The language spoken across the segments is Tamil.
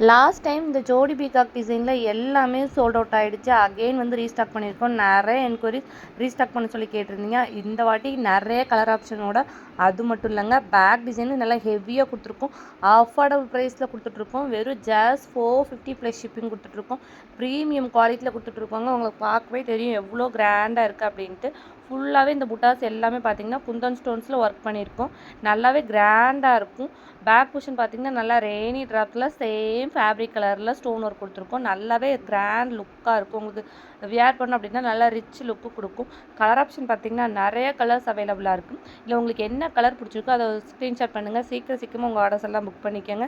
லாஸ்ட் டைம் இந்த ஜோடி பீகாக் டிசைனில் எல்லாமே சோல்ட் அவுட் ஆகிடுச்சு. அகெயின் வந்து ரீஸ்டாக் பண்ணியிருக்கோம். நிறைய என்கொயரிஸ் ரீஸ்டாக் பண்ண சொல்லி கேட்டிருந்தீங்க. இந்த வாட்டி நிறைய கலர் ஆப்ஷனோட, அது மட்டும் இல்லைங்க, பேக் டிசைனு நல்லா ஹெவியாக கொடுத்துருக்கோம். அஃபோர்டபுள் ப்ரைஸில் கொடுத்துட்ருக்கோம். வெறும் ஜஸ்ட் 450 ப்ளஸ் ஷிப்பிங் கொடுத்துட்ருக்கோம். ப்ரீமியம் குவாலிட்டியில் கொடுத்துட்ருக்கோங்க. உங்களுக்கு பார்க்கவே தெரியும் எவ்வளோ கிராண்டாக இருக்குது அப்படின்ட்டு. ஃபுல்லாகவே இந்த புட்டாஸ் எல்லாமே பார்த்திங்கன்னா குந்தன் ஸ்டோன்ஸில் ஒர்க் பண்ணியிருக்கோம். நல்லாவே கிராண்டாக இருக்கும். பேக் பொசிஷன் பார்த்திங்கன்னா நல்லா ரெய்னி ட்ராப்பில் சேம் ஃபேப்ரிக் கலரில் ஸ்டோன் ஒர்க் கொடுத்துருக்கோம். நல்லாவே கிராண்ட் லுக்காக இருக்கும். உங்களுக்கு வியர் பண்ணோம் அப்படின்னா நல்லா ரிச் லுக்கு கொடுக்கும். கலர் ஆப்ஷன் பார்த்திங்கன்னா நிறைய கலர்ஸ் அவைலபிளாக இருக்கும். இல்லை உங்களுக்கு என்ன கலர் பிடிச்சிருக்கோ அதை ஸ்க்ரீன்ஷாட் பண்ணுங்கள். சீக்கிரமாக உங்கள் ஆர்டர்ஸ் எல்லாம் புக் பண்ணிக்கோங்க.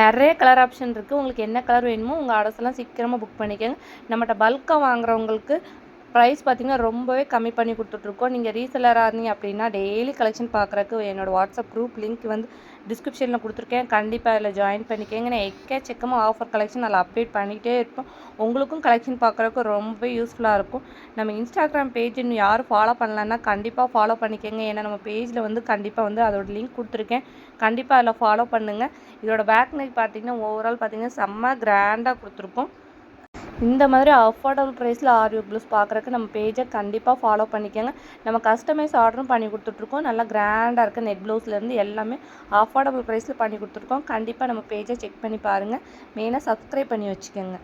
நிறைய கலர் ஆப்ஷன் இருக்குது. உங்களுக்கு என்ன கலர் வேணுமோ உங்கள் ஆர்டர்ஸ் எல்லாம் சீக்கிரமாக புக் பண்ணிக்கோங்க. நம்மகிட்ட பல்காக வாங்குறவங்களுக்கு ப்ரைஸ் பார்த்திங்கன்னா ரொம்பவே கம்மி பண்ணி கொடுத்துட்ருக்கோம். நீங்கள் ரீசெல்லராக இருந்தீங்க அப்படின்னா டெய்லி கலெக்ஷன் பார்க்குறக்கு என்னோடய வாட்ஸ்அப் குரூப் லிங்க் வந்து டிஸ்கிரிப்ஷனில் கொடுத்துருக்கேன். கண்டிப்பாக அதில் ஜாயின் பண்ணிக்கோங்க. நான் எக்கச்சக்கமாக ஆஃபர் கலெக்ஷன் அதில் அப்டேட் பண்ணிகிட்டே இருப்போம். உங்களுக்கும் கலெக்ஷன் பார்க்குறக்கு ரொம்பவே யூஸ்ஃபுல்லாக இருக்கும். நம்ம இன்ஸ்டாகிராம் பேஜ் இன்னும் யாரும் ஃபாலோ பண்ணலன்னா கண்டிப்பாக ஃபாலோ பண்ணிக்கோங்க. ஏன்னா நம்ம பேஜில் வந்து கண்டிப்பாக வந்து அதோட லிங்க் கொடுத்துருக்கேன். கண்டிப்பாக அதில் ஃபாலோ பண்ணுங்கள். இதோட பேக் நெக் பார்த்திங்கன்னா ஓவரால் பார்த்திங்கன்னா செம்ம கிராண்டாக கொடுத்துருக்கோம். இந்த மாதிரி அஃபோர்டபுள் ப்ரைஸில் ஆரி ப்ளவுஸ் பார்க்குறக்கு நம்ம பேஜை கண்டிப்பாக ஃபாலோ பண்ணிக்கோங்க. நம்ம கஸ்டமைஸ் ஆர்டரும் பண்ணி கொடுத்துட்ருக்கோம். நல்லா கிராண்டாக இருக்க நெட் ப்ளவுஸ்லேருந்து எல்லாமே அஃபோர்டபுள் ப்ரைஸில் பண்ணி கொடுத்துருக்கோம். கண்டிப்பாக நம்ம பேஜை செக் பண்ணி பாருங்கள். மெயினாக சப்ஸ்கிரைப் பண்ணி வச்சுக்கோங்க.